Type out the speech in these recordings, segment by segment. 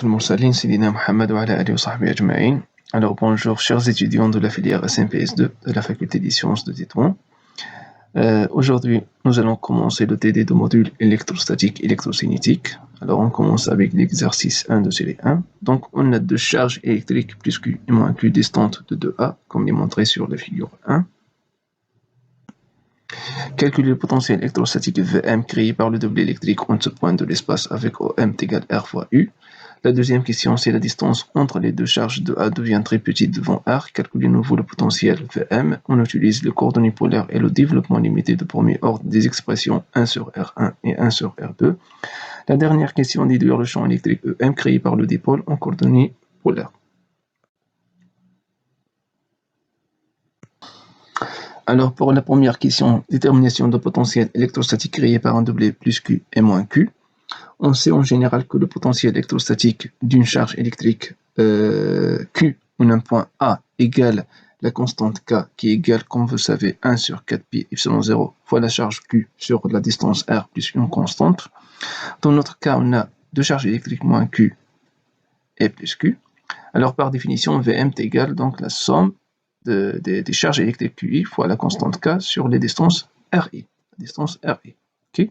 المرسلين سيدنا محمد وعلى آله وصحبه أجمعين. Alors bonjour chers étudiants de la filière SMPS2 de la faculté des sciences de Tétouan. Aujourd'hui nous allons commencer le TD de module électrostatique électrocinétique. Alors on commence avec l'exercice 1 de série 1. Donc on a deux charges électriques plus Q et moins Q distantes de 2A comme démontré sur la figure 1. Calculer le potentiel électrostatique Vm créé par le double électrique en ce point de l'espace avec OM égale R fois U. La deuxième question, c'est la distance entre les deux charges de A devient très petite devant R. Calculer nouveau le potentiel Vm. On utilise le coordonnées polaires et le développement limité de premier ordre des expressions 1 sur R1 et 1 sur R2. La dernière question, déduire le champ électrique EM créé par le dipôle en coordonnées polaires. Alors pour la première question, détermination de potentiel électrostatique créé par un doublet plus Q et moins Q. On sait en général que le potentiel électrostatique d'une charge électrique Q en un point A égale la constante K qui est égale, comme vous savez, 1 sur 4 pi epsilon 0 fois la charge Q sur la distance R plus une constante. Dans notre cas, on a deux charges électriques moins Q et plus Q. Alors par définition, Vm est égal donc la somme des charges électriques QI fois la constante K sur les distances RI. Okay.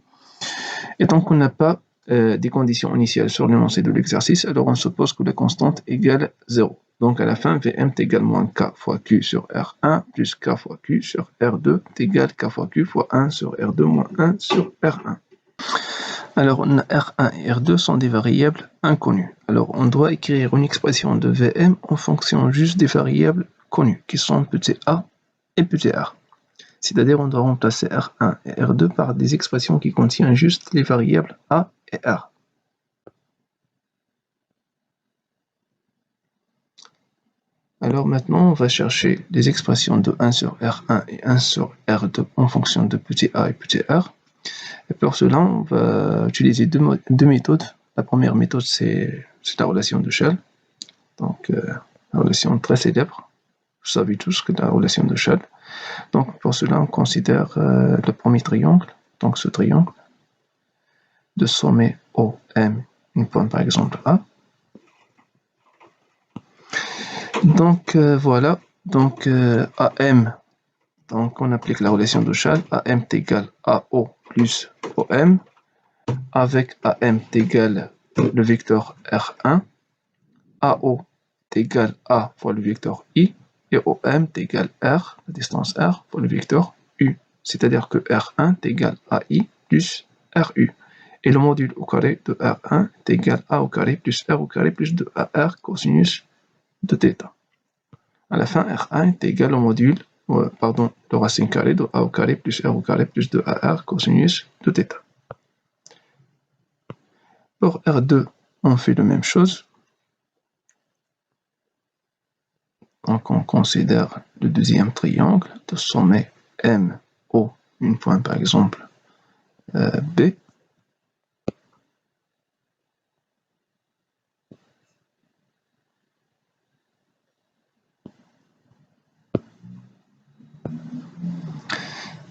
Et tant qu'on n'a pas des conditions initiales sur l'énoncé de l'exercice, alors on suppose que la constante égale 0. Donc à la fin, Vm est égal moins K fois Q sur R1 plus K fois Q sur R2 est égal K fois Q fois 1 sur R2 moins 1 sur R1. Alors R1 et R2 sont des variables inconnues. Alors on doit écrire une expression de Vm en fonction juste des variables connues, qui sont petit a et petit r. C'est-à-dire on doit remplacer R1 et R2 par des expressions qui contiennent juste les variables a et r. Alors maintenant, on va chercher les expressions de 1 sur R1 et 1 sur R2 en fonction de petit a et petit r. Et pour cela, on va utiliser deux méthodes. La première méthode, c'est la relation de Shell. Donc, la relation très célèbre. Vous savez tous que la relation de Shell. Donc, pour cela, on considère le premier triangle, donc ce triangle, de sommet OM, une point par exemple A. Donc, voilà. Donc, AM, donc on applique la relation de Shell. AM est égal à AO plus OM, avec AM est égal le vecteur R1, AO est égal A fois le vecteur I, et OM est égal R, la distance R, fois le vecteur U. C'est-à-dire que R1 est égal à I plus RU. Et le module au carré de R1 est égal à A au carré plus R au carré plus 2AR cosinus de θ. À la fin, R1 est égal au module, le racine carré de A au carré plus R au carré plus 2AR cosinus de θ. Pour R2, on fait la même chose. Donc on considère le deuxième triangle de sommet MO, une point par exemple B.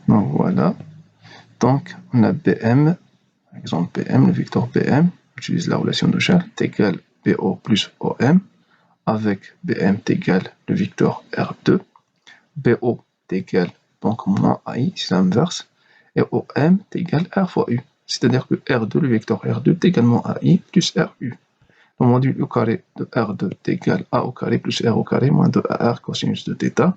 Donc voilà. Donc on a BM, par exemple BM, le vecteur BM, utilise la relation de Shell, est égal BO plus OM, avec BM est égal le vecteur R2, BO est égal donc moins AI, c'est l'inverse, et OM est égal R fois U. C'est-à-dire que R2, le vecteur R2 est également AI plus RU. Le module au carré de R2 est égal à A au carré plus R au carré moins 2AR cosinus de θ,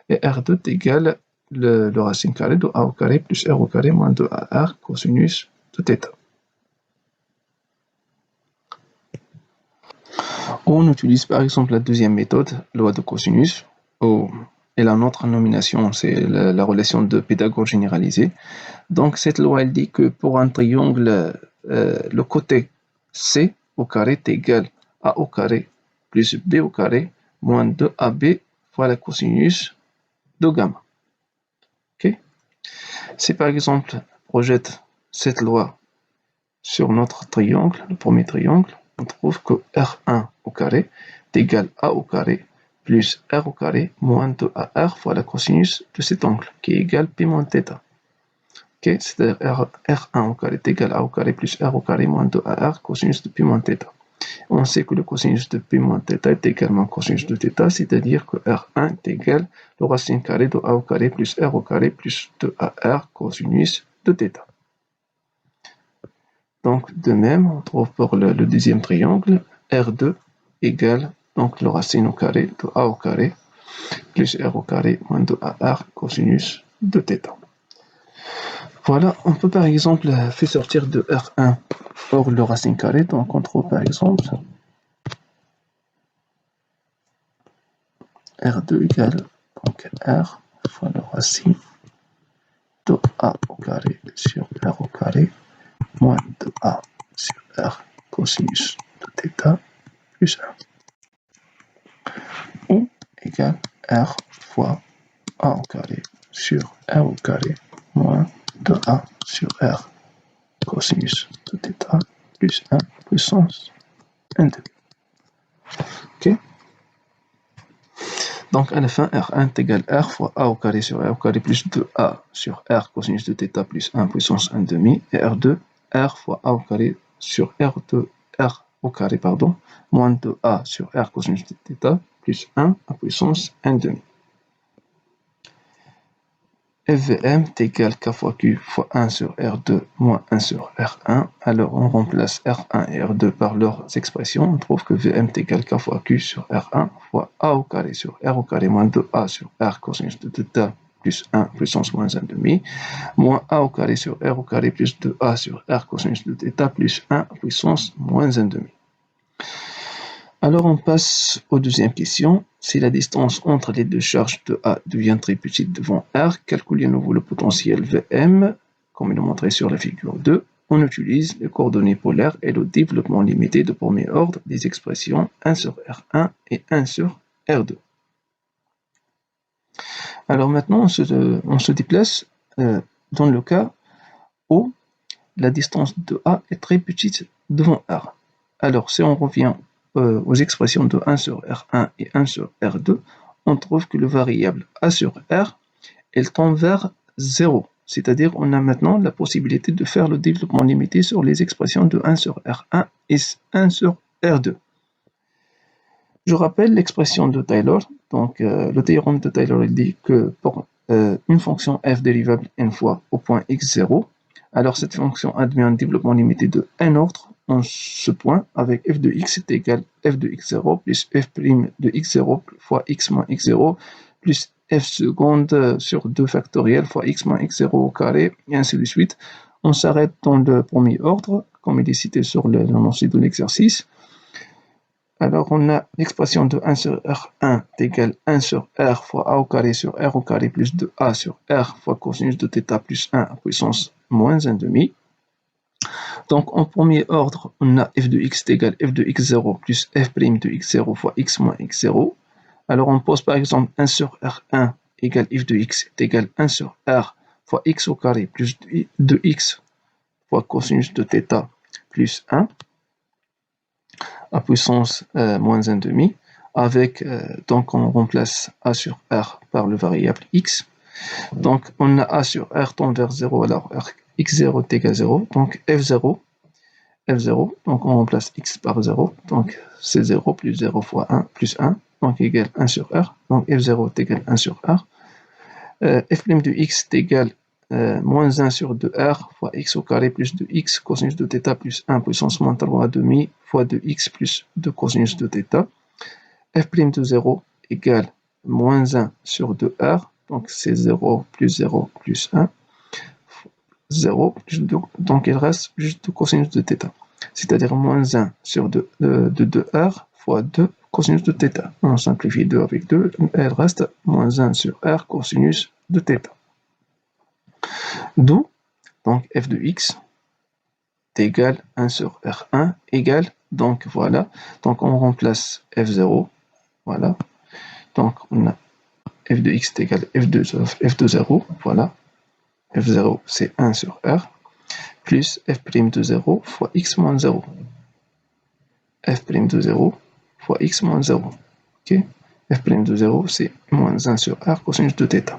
et R2 est égal le racine carré de A au carré plus R au carré moins 2AR cosinus de θ. On utilise par exemple la deuxième méthode, loi de cosinus, et la notre nomination, c'est la relation de Pythagore généralisée. Donc cette loi, elle dit que pour un triangle, le côté C au carré est égal à A au carré plus B au carré moins 2AB fois la cosinus de gamma. Okay. Si par exemple on projette cette loi sur notre triangle, le premier triangle, on trouve que R1 au carré est égal à A au carré plus R au carré moins 2AR fois la cosinus de cet angle qui est égal pi moins θ. Okay, c'est-à-dire R1 au carré est égal à A au carré plus R au carré moins 2AR cosinus de pi moins θ. On sait que le cosinus de P moins θ est également cosinus de θ, c'est-à-dire que R1 est égal à la racine carrée de A au carré plus R au carré plus 2AR cosinus de θ. Donc, de même, on trouve pour le deuxième triangle, R2 égale donc le racine au carré de A au carré plus R au carré moins 2AR cosinus de θ. Voilà, on peut par exemple faire sortir de R1 hors le racine carré, donc on trouve par exemple R2 égale donc R fois le racine de A au carré sur R au carré moins 2A sur R cosinus de θ plus 1. Ou égale R fois A au carré sur R au carré moins 2A sur R cosinus de θ plus 1 puissance 1 demi. Ok. Donc à la fin, R1 est égal à R fois A au carré sur R au carré plus 2A sur R cosinus de θ plus 1 puissance 1 demi. Et R2, R fois A au carré sur R2, R au carré, pardon, moins 2A sur R cosinus de θ plus 1 à puissance 1 demi. FVM est égal K fois Q fois 1 sur R2 moins 1 sur R1. Alors on remplace R1 et R2 par leurs expressions. On trouve que VM est égal K fois Q sur R1 fois A au carré sur R au carré moins 2A sur R cosinus de θ plus 1 puissance moins 1 demi moins A au carré sur R au carré plus 2A sur R cosinus de θ plus 1 puissance moins 1 demi. Alors on passe aux deuxième question. Si la distance entre les deux charges de A devient très petite devant R, calculez à nouveau le potentiel Vm, comme il est montré sur la figure 2. On utilise les coordonnées polaires et le développement limité de premier ordre des expressions 1 sur R1 et 1 sur R2. Alors maintenant, on se déplace dans le cas où la distance de A est très petite devant R. Alors si on revient aux expressions de 1 sur R1 et 1 sur R2, on trouve que le variable A sur R, elle tend vers 0. C'est-à-dire on a maintenant la possibilité de faire le développement limité sur les expressions de 1 sur R1 et 1 sur R2. Je rappelle l'expression de Taylor. Donc le théorème de Taylor il dit que pour une fonction f dérivable n fois au point x0, alors cette fonction admet un développement limité de n ordre en ce point avec f de x est égal à f de x0 plus f' de x0 fois x moins x0 plus f seconde sur 2 factoriel fois x moins x0 au carré et ainsi de suite. On s'arrête dans le premier ordre comme il est cité sur l'énoncé de l'exercice. Alors on a l'expression de 1 sur R1 est égal à 1 sur R fois A au carré sur R au carré plus 2A sur R fois cosinus de θ plus 1 à puissance moins 1 demi. Donc en premier ordre, on a f de x est égal à f de x0 plus f' de x0 fois x moins x0. Alors on pose par exemple 1 sur R1 égale f de x est égal à 1 sur R fois x au carré plus 2x fois cosinus de θ plus 1 à puissance moins 1 demi, avec, donc on remplace A sur R par le variable x. Donc on a A sur R tend vers 0, alors x0 est égal à 0, donc f0, donc on remplace x par 0, donc c'est 0 plus 0 fois 1 plus 1, donc égal 1 sur R, donc f0 est égal à 1 sur R. F' de x est égal moins 1 sur 2r fois x au carré plus 2x cosinus de θ plus 1 puissance moins 3 à demi fois 2x plus 2 cosinus de θ. F' de 0 égale moins 1 sur 2r, donc c'est 0 plus 0 plus 1, 0 plus 2, donc il reste juste 2 cosinus de θ, c'est-à-dire moins 1 sur 2 de 2r fois 2 cosinus de θ. On simplifie 2 avec 2, il reste moins 1 sur r cosinus de θ. D'où, donc f de x est égal à 1 sur R1 égale, donc voilà, donc on remplace f0, voilà, donc on a f de x est égal à f de 0, voilà, f0 c'est 1 sur R, plus f' de 0 fois x moins 0, f' de 0 fois x moins 0, ok, f' de 0 c'est moins 1 sur R cosinus de θ.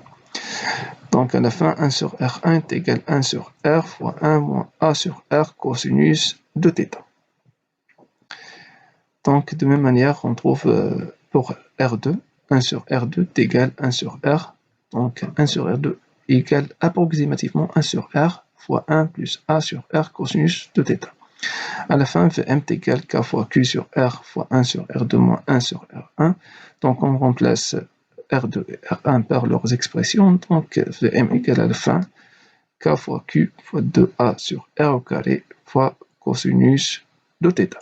Donc à la fin, 1 sur R1 est égal à 1 sur R fois 1 moins A sur R cosinus de θ. Donc, de même manière, on trouve pour R2, 1 sur R2 égale 1 sur R. Donc, 1 sur R2 égale approximativement 1 sur R fois 1 plus A sur R cosinus de θ. À la fin, Vm est égal K fois Q sur R fois 1 sur R2 moins 1 sur R1. Donc, on remplace R2 et R1 par leurs expressions. Donc, Vm égale à la fin K fois Q fois 2A sur R au carré fois cosinus de θ.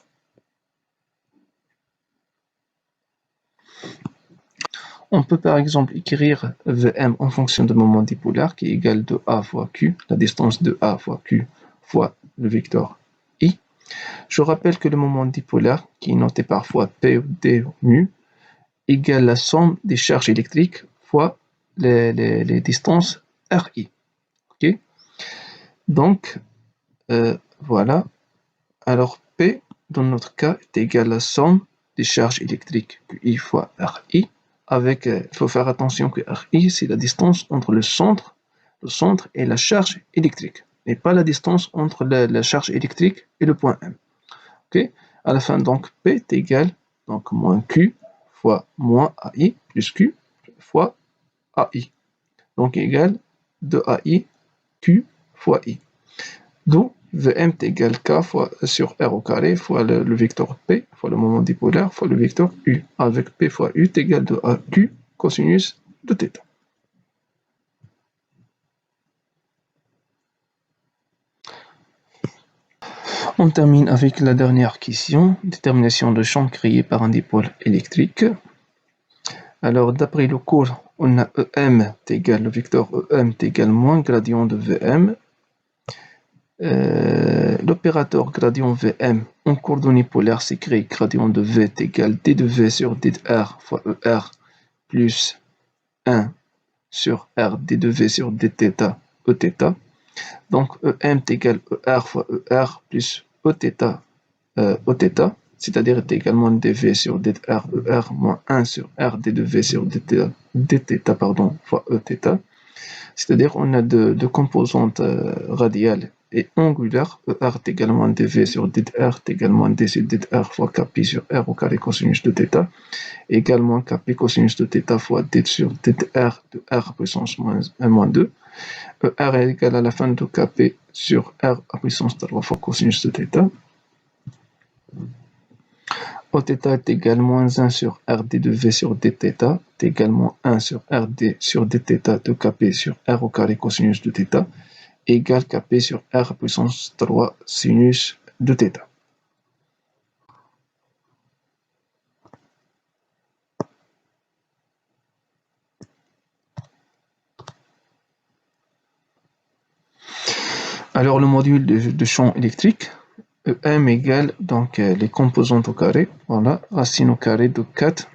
On peut par exemple écrire Vm en fonction de moment dipolaire qui est égal de A fois Q, la distance de A fois Q fois le vecteur I. Je rappelle que le moment dipolaire, qui est noté parfois P ou D ou mu, égale la somme des charges électriques fois les distances RI. Okay. Donc, voilà. Alors, P, dans notre cas, est égal à la somme des charges électriques QI fois RI. Avec, il faut faire attention que RI, c'est la distance entre le centre et la charge électrique, et pas la distance entre la charge électrique et le point M. Okay. À la fin, donc, P est égal, donc, moins Q fois moins AI plus Q fois AI. Donc, égal 2AI Q fois I. D'où Vm est égal K fois sur R au carré fois le vecteur P fois le moment dipolaire fois le vecteur U. Avec P fois U est égal de AQ cosinus de θ. On termine avec la dernière question, détermination de champ créé par un dipôle électrique. Alors, d'après le cours, on a EM est égal, le vecteur EM est égal moins gradient de Vm. L'opérateur gradient Vm en coordonnées polaires s'écrit gradient de V est égal d de V sur d de R fois ER plus 1 sur R d de V sur d θ Eθ. Donc EM est égal ER fois ER plus Eθ Eθ, c'est-à-dire est également dv sur d de R ER moins 1 sur R d de V sur dθ fois Eθ. C'est-à-dire on a deux composantes radiales et angulaires. ER est également dv sur d de R est également d sur d de R fois kπ sur R au carré cosinus de θ, également kπ cosinus de θ fois d sur d de R puissance moins 1 moins 2. ER est égal à la fin de kπ sur R à puissance 3 fois cosinus de θ. Oθ est égal moins 1 sur RD de V sur dθ est également 1 sur RD sur dθ de kπ sur R au carré cosinus de θ égale kπ sur R puissance 3 sinus de θ. Alors le module de champ électrique, EM égale donc les composantes au carré, voilà, racine au carré de 4,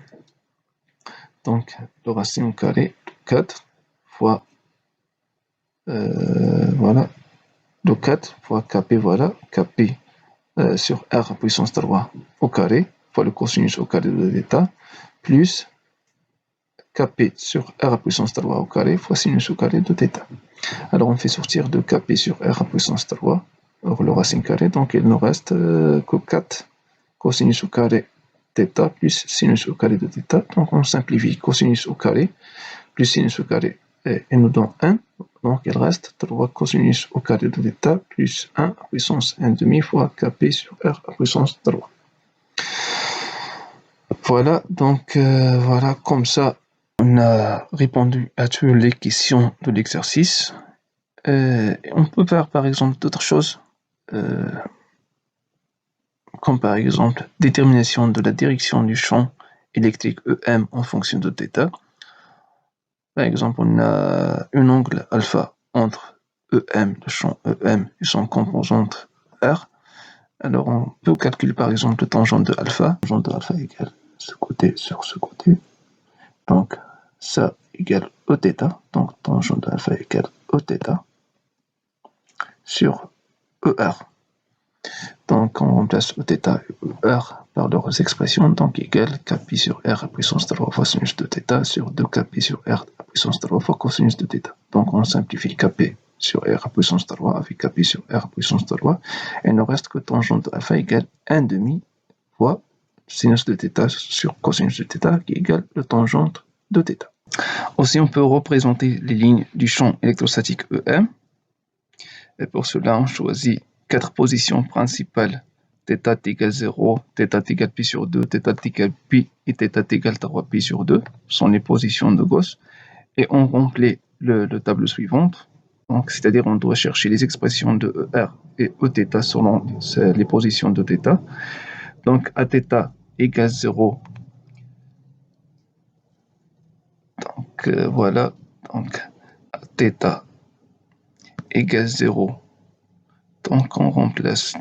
donc le racine au carré de 4 fois voilà, de 4 fois kp, voilà, kp sur R puissance 3 au carré, fois le cosinus au carré de θ, plus kp sur R puissance 3 au carré, fois sinus au carré de θ. Alors on fait sortir de kp sur R puissance 3, le racine carré, donc il nous reste que 4 cosinus au carré θ plus sinus au carré de θ. Donc on simplifie cosinus au carré plus sinus au carré et nous donne 1. Donc il reste 3 cosinus au carré de θ plus 1 à puissance 1,5 fois kp sur R à puissance 3. Voilà, donc voilà, comme ça on a répondu à toutes les questions de l'exercice. On peut faire par exemple d'autres choses, comme par exemple détermination de la direction du champ électrique EM en fonction de θ. Par exemple, on a un angle alpha entre EM, le champ EM et son composante R. Alors on peut calculer par exemple le tangent de alpha. Le tangent de alpha égale ce côté sur ce côté. Donc ça égale Eθ. Donc tangent de alpha égale Eθ sur ER. Donc on remplace Eθ et ER par leurs expressions, donc égale kπ sur R à puissance 3 fois sinus de θ sur 2 kπ sur R à puissance 3 fois cosinus de θ. Donc on simplifie kπ sur R à puissance 3 avec kπ sur R à puissance 3, et il ne reste que tangente de alpha égale 1,5 fois sinus de θ sur cosinus de θ qui égale le tangente de θ. Aussi, on peut représenter les lignes du champ électrostatique EM. Et pour cela, on choisit 4 positions principales. Θ égale 0, θ égale pi sur 2, θ égale pi et θ égale 3pi sur 2 sont les positions de Gauss. Et on remplit le tableau suivant. Donc, c'est-à-dire on doit chercher les expressions de ER et Eθ selon les positions de θ. Donc, Aθ égale 0. Donc, voilà. Donc, Aθ égale 0. Donc, on remplace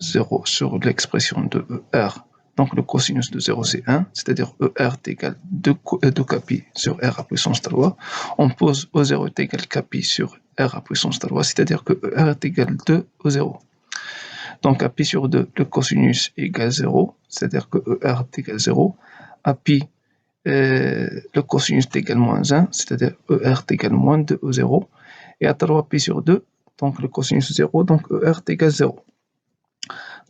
0 sur l'expression de ER. Donc, le cosinus de 0, c'est 1, c'est-à-dire ER est égal 2 kpi sur R à puissance 3. On pose E0 est égal kpi sur R à puissance 3, c'est-à-dire que ER est égal 2 E0. Donc, à pi sur 2, le cosinus égale 0, c'est-à-dire que ER est égal 0. À pi, le cosinus est égal moins 1, c'est-à-dire ER est égal moins 2 E0. Et à 3 pi sur 2, donc le cosinus 0, donc ER est égal 0.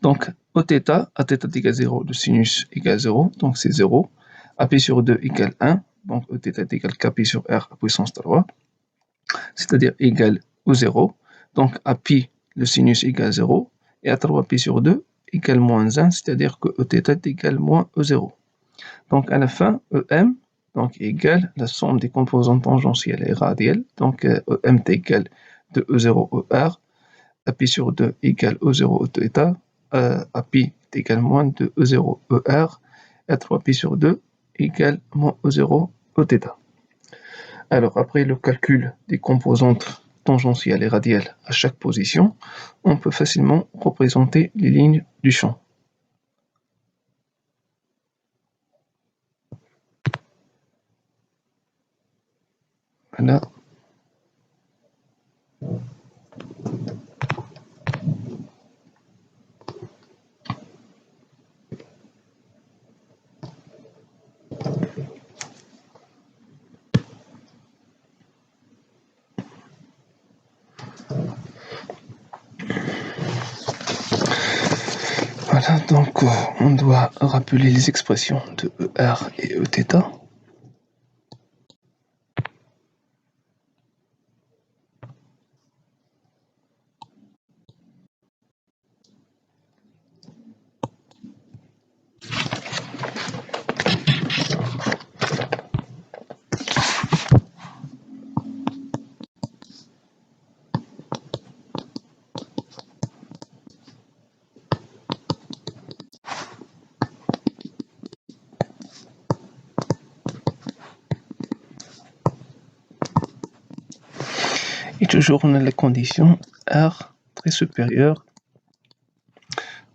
Donc, Eθ, Aθ égale 0, le sinus égale 0, donc c'est 0. A pi sur 2 égale 1, donc Eθ est égal kpi sur R à puissance 3, c'est-à-dire égal au 0. Donc, à pi, le sinus égale 0, et à 3 pi sur 2 égale moins 1, c'est-à-dire que Eθ est égal moins E0. Donc, à la fin, EM donc, égale la somme des composantes tangentielles et radiales. Donc, EM est égal de E0 ER, A pi sur 2 égale E0 Eθ, A pi est égal moins de E0 ER, et 3 pi sur 2 égale moins E0 Eθ. Alors, après le calcul des composantes tangentielles et radiales à chaque position, on peut facilement représenter les lignes du champ. Voilà. Voilà, donc on doit rappeler les expressions de ER et Eθ. Et toujours on a la condition R très supérieure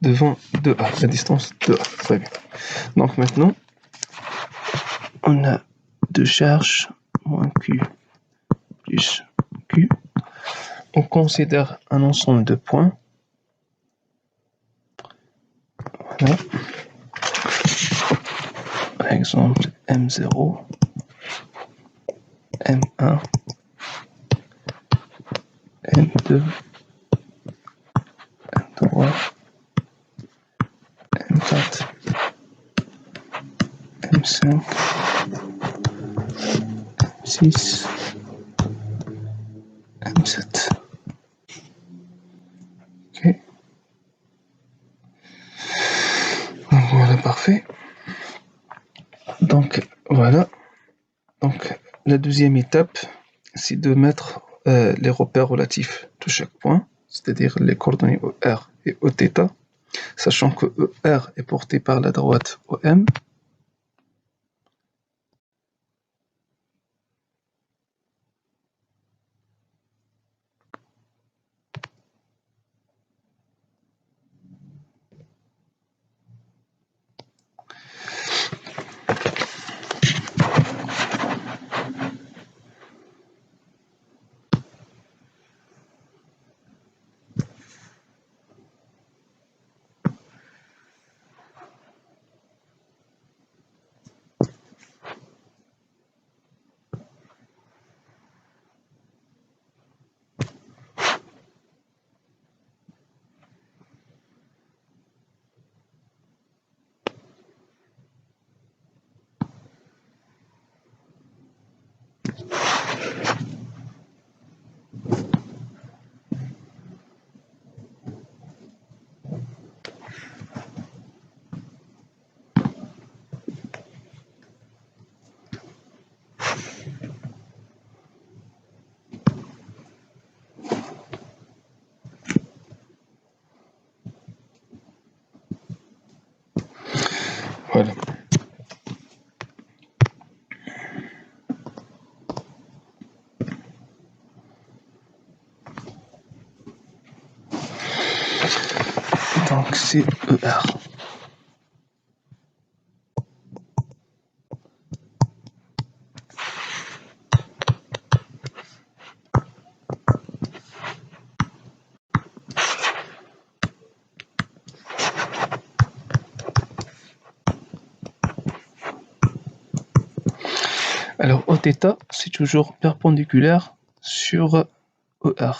devant 2A, la distance 2A. Très bien. Donc maintenant, on a 2 charges moins Q plus Q. On considère un ensemble de points. Voilà. Par exemple, M0, M1, M2, M3, M4, M5, M6, M7. Ok. Voilà, parfait. Donc, voilà. Donc, la deuxième étape, c'est de mettre les repères relatifs de chaque point, c'est-à-dire les coordonnées ER et Eθ, sachant que ER est porté par la droite OM. Voilà. Donc c'est ER. Alors Oθ, c'est toujours perpendiculaire sur ER.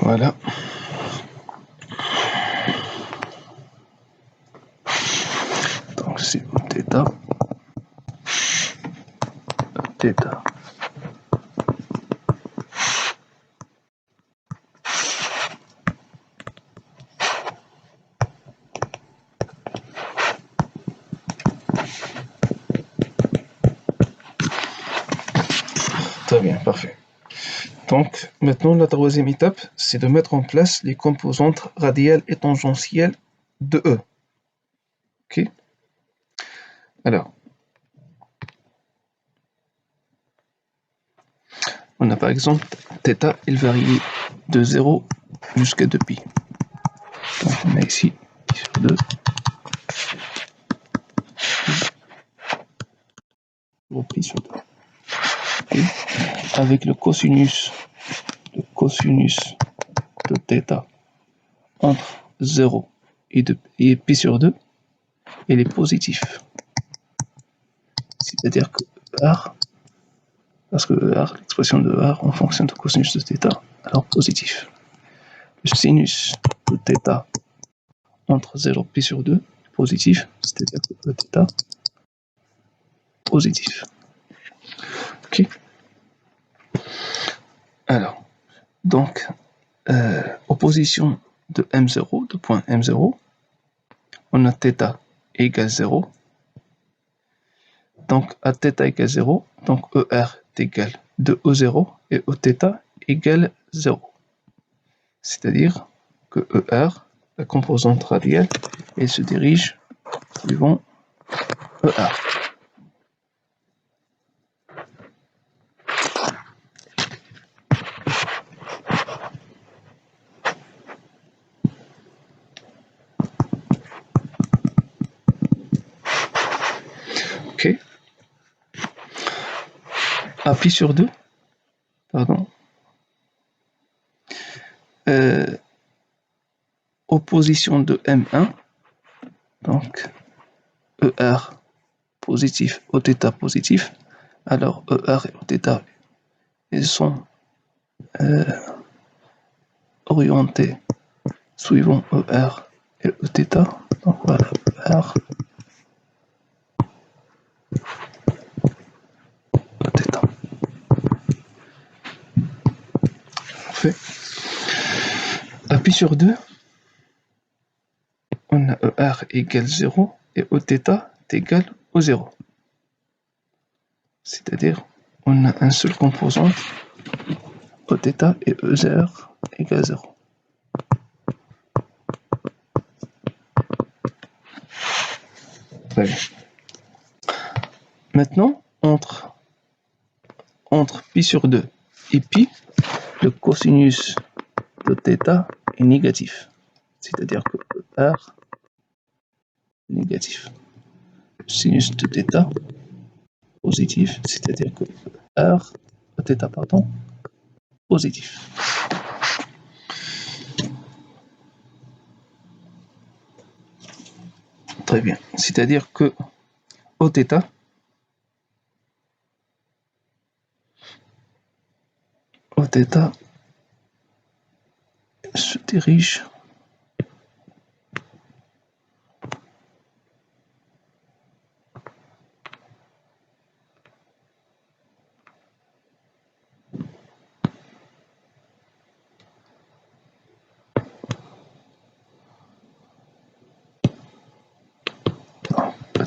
Voilà. Donc c'est Oθ. Oθ. Très bien, parfait. Donc maintenant la troisième étape, c'est de mettre en place les composantes radiales et tangentielles de E. Ok. Alors, on a par exemple θ, il varie de 0 jusqu'à 2π. Donc on a ici π sur 2, π sur 2. Okay. Avec le cosinus de θ entre 0 et π sur 2, il est positif. C'est-à-dire que R, parce que R, l'expression de R en fonction de cosinus de θ, alors positif. Le sinus de θ entre 0 et π sur 2, positif, c'est-à-dire que θ, positif. Ok. Alors, donc, opposition de M0, de point M0, on a θ égale 0. Donc, à θ égale 0, donc ER est égal de E0 et Eθ égale 0. C'est-à-dire que ER, la composante radiale, elle se dirige suivant ER. Ok. À π sur 2, pardon, opposition de M1, donc ER positif, Eθ positif, alors ER et Eθ, ils sont orientés suivant ER et Eθ, donc voilà, ER, Eθ. Parfait. À π sur 2, on a ER égale 0 et Eθ égale au 0. C'est-à-dire, on a un seul composant, Eθ et E0 égale 0. Très bien. Maintenant, entre pi sur 2 et pi, le cosinus de θ est négatif. C'est-à-dire que R négatif. Le sinus de θ positif, c'est-à-dire que R de θ, pardon, positif. Très bien. C'est-à-dire que Oθ se dirige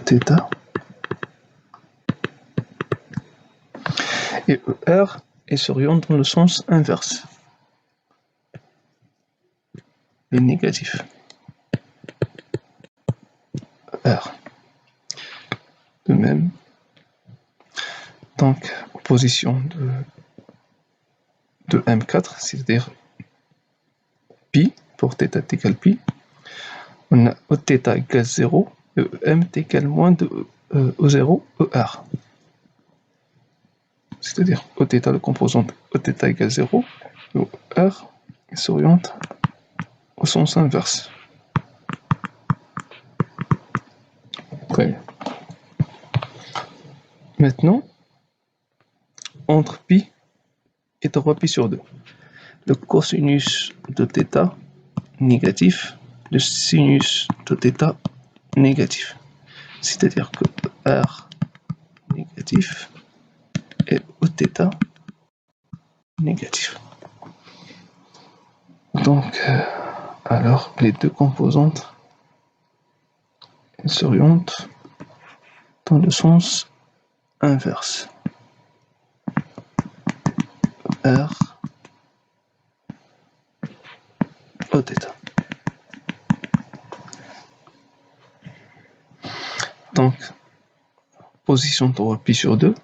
θ et ER est s'oriente dans le sens inverse, le négatif. ER. De même, donc, opposition de M4, c'est-à-dire pi, pour θ égale pi, on a Oθ égale 0 et M égale moins de E0, ER. C'est-à-dire Oθ, le composante Oθ égale 0, et ER s'oriente au sens inverse. Très bien. Maintenant, entre pi et 3 pi sur 2, le cosinus de θ négatif, le sinus de θ négatif. C'est-à-dire que R négatif et Oθ négatif. Donc, alors, les deux composantes s'orientent dans le sens inverse. R Oθ. Donc, position 3 pi sur 2,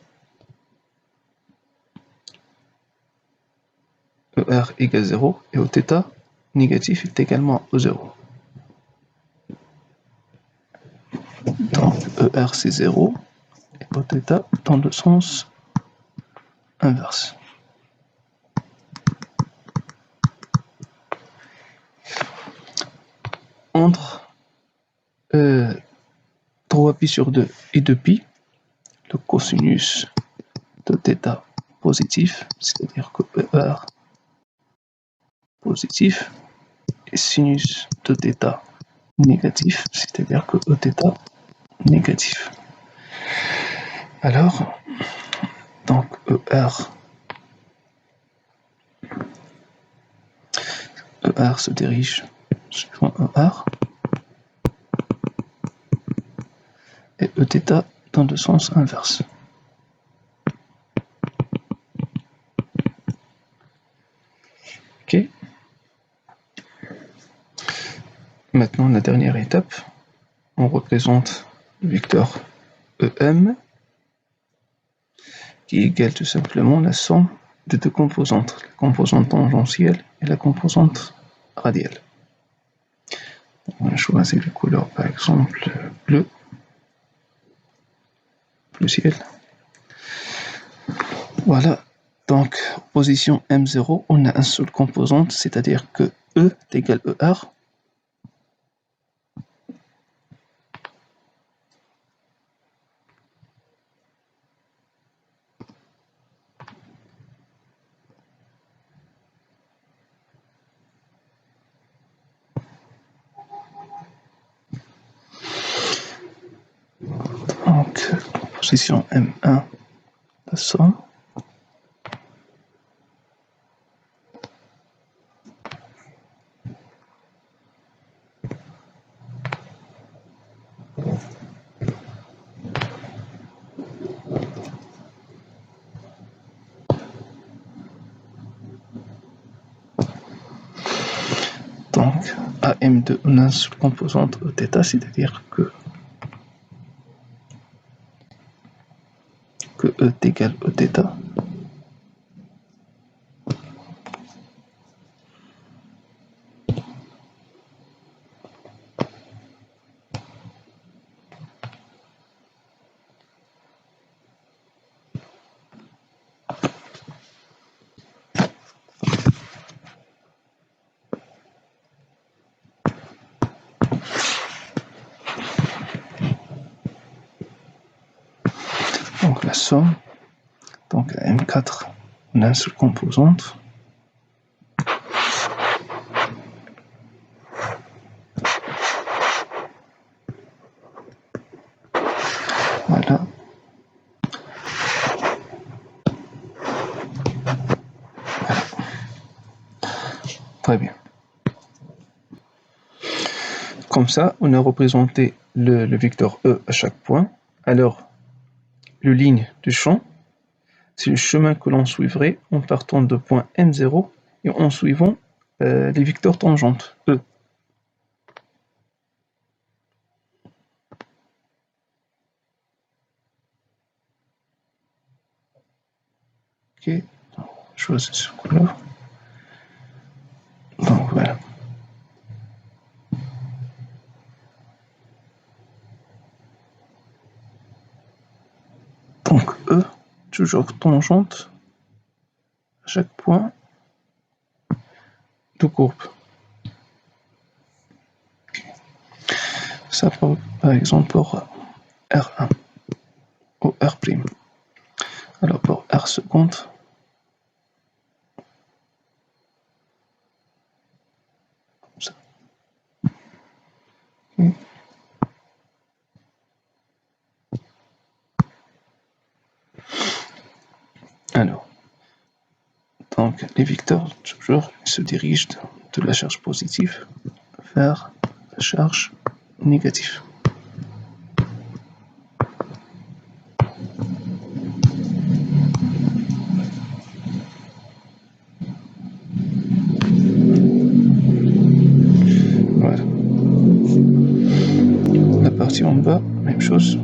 ER égale 0 et Oθ négatif est également au 0. Donc, ER c'est 0 et Oθ dans le sens inverse. Entre 3 pi sur 2 et 2 pi, le cosinus de θ positif, c'est-à-dire que ER positif, et sinus de θ négatif, c'est-à-dire que Oθ négatif. Alors, donc ER se dirige suivant ER et Eθ dans le sens inverse. Ok. Maintenant, la dernière étape, on représente le vecteur EM qui égale tout simplement la somme de deux composantes, la composante tangentielle et la composante radiale. On va choisir les couleurs, par exemple bleu ciel. Voilà, donc position M0, on a un seul composante, c'est-à-dire que E est égal ER. Donc, position M1, la somme. Donc, à M2, on a une seule composante Eθ, c'est-à-dire que que E est égal au θ. Donc la somme, donc à M4, on a une seule composante. Voilà. Très bien. Comme ça, on a représenté le vecteur E à chaque point. Alors, le ligne du champ, c'est le chemin que l'on suivrait en partant de point N0 et en suivant les vecteurs tangentes E. Ok, choisis ce couleur. Donc voilà. Donc E, toujours tangente à chaque point de courbe. Ça par exemple pour R1 ou R'. Alors pour R seconde, comme ça. Okay. Alors, donc les vecteurs toujours se dirigent de la charge positive vers la charge négative. Voilà. La partie en bas, même chose.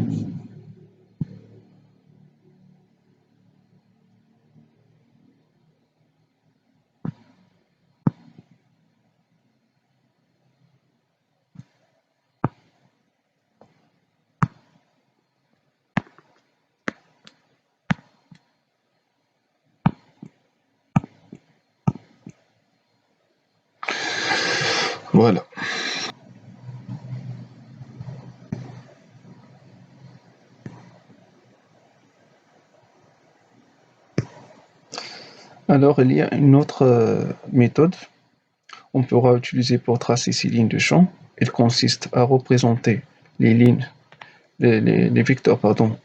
Voilà. Alors, il y a une autre méthode qu'on pourra utiliser pour tracer ces lignes de champ. Elle consiste à représenter les lignes, les vecteurs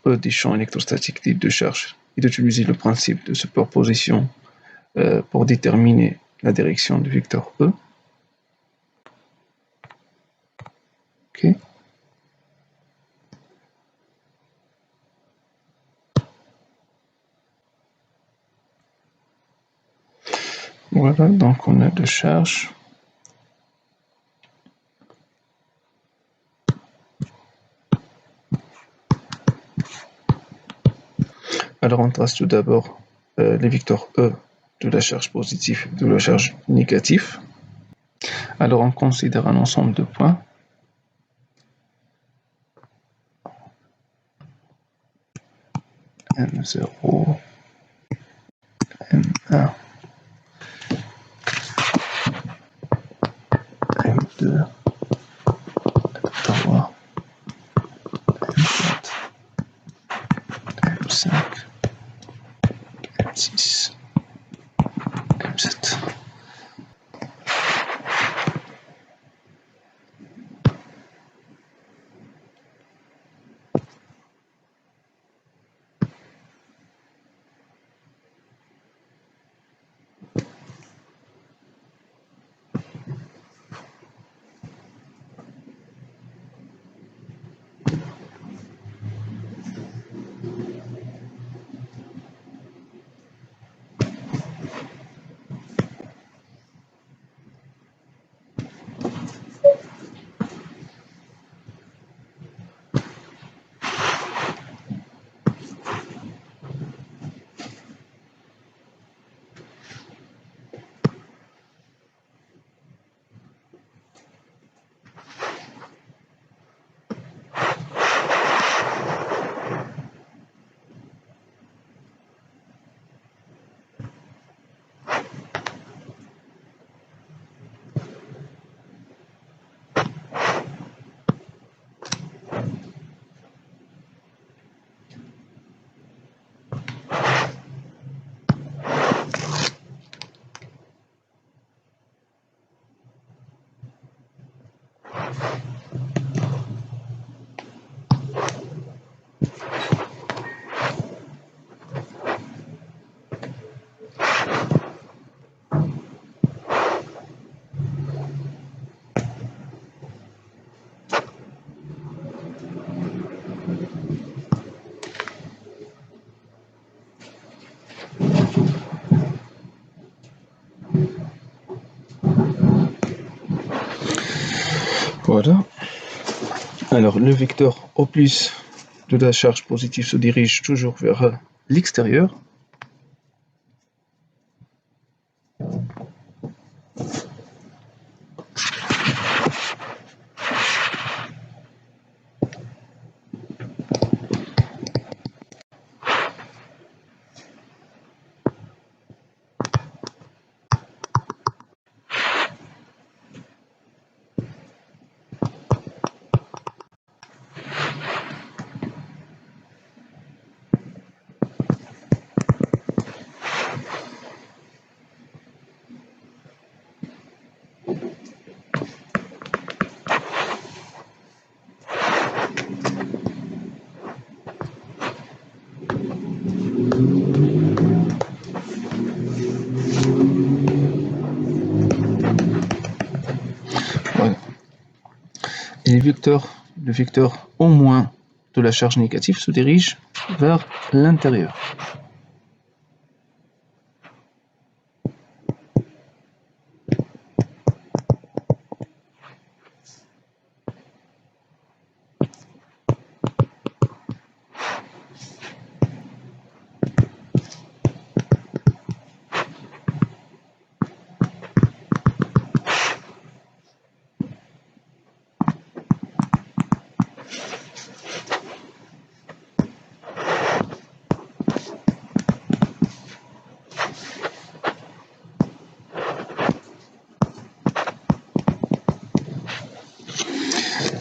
E des champs électrostatiques type de charge et d'utiliser le principe de superposition pour déterminer la direction du vecteur E. Okay. Voilà, donc on a deux charges. Alors on trace tout d'abord les vecteurs E de la charge positive et de la charge négative. Alors on considère un ensemble de points. M0, M1, M2, M3, M4, M5, M6, M7. Voilà. Alors, le vecteur au plus de la charge positive se dirige toujours vers l'extérieur. Voilà. Et le vecteur au moins de la charge négative se dirige vers l'intérieur.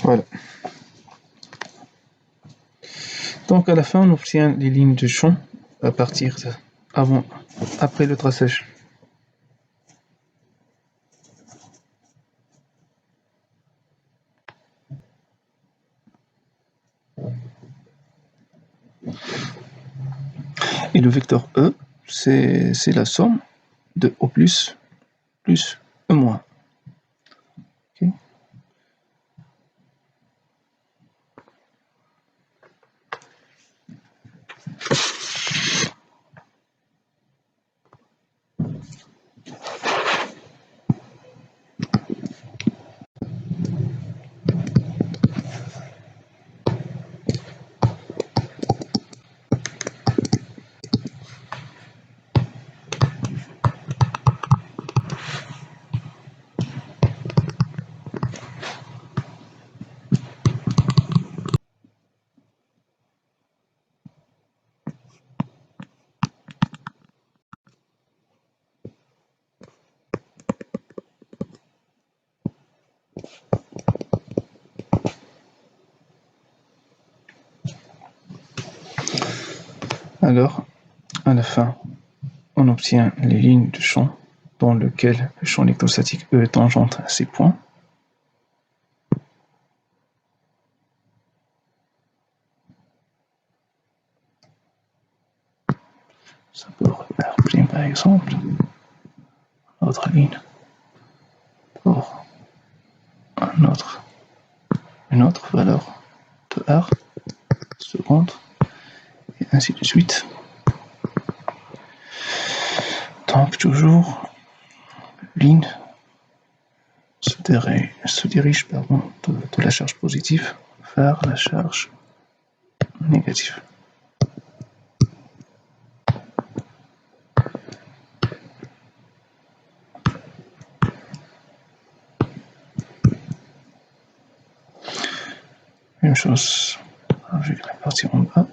Voilà. Donc à la fin, on obtient les lignes de champ à partir après le traçage. Et le vecteur E, c'est la somme de O plus E moins. Okay. Alors, à la fin, on obtient les lignes de champ dans lesquelles le champ électrostatique E est tangente à ces points. Ça peut représenter par exemple notre ligne pour une autre valeur de R seconde, et ainsi de suite. Donc toujours, ligne se dirige de la charge positive vers la charge négative. Même chose avec la partie en bas.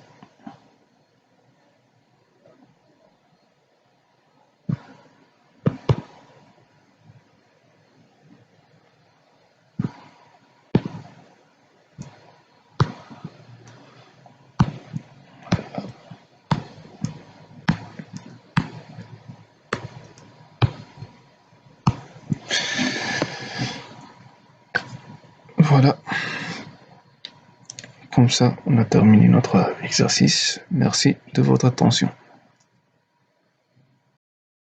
Voilà. Comme ça, on a terminé notre exercice. Merci de votre attention.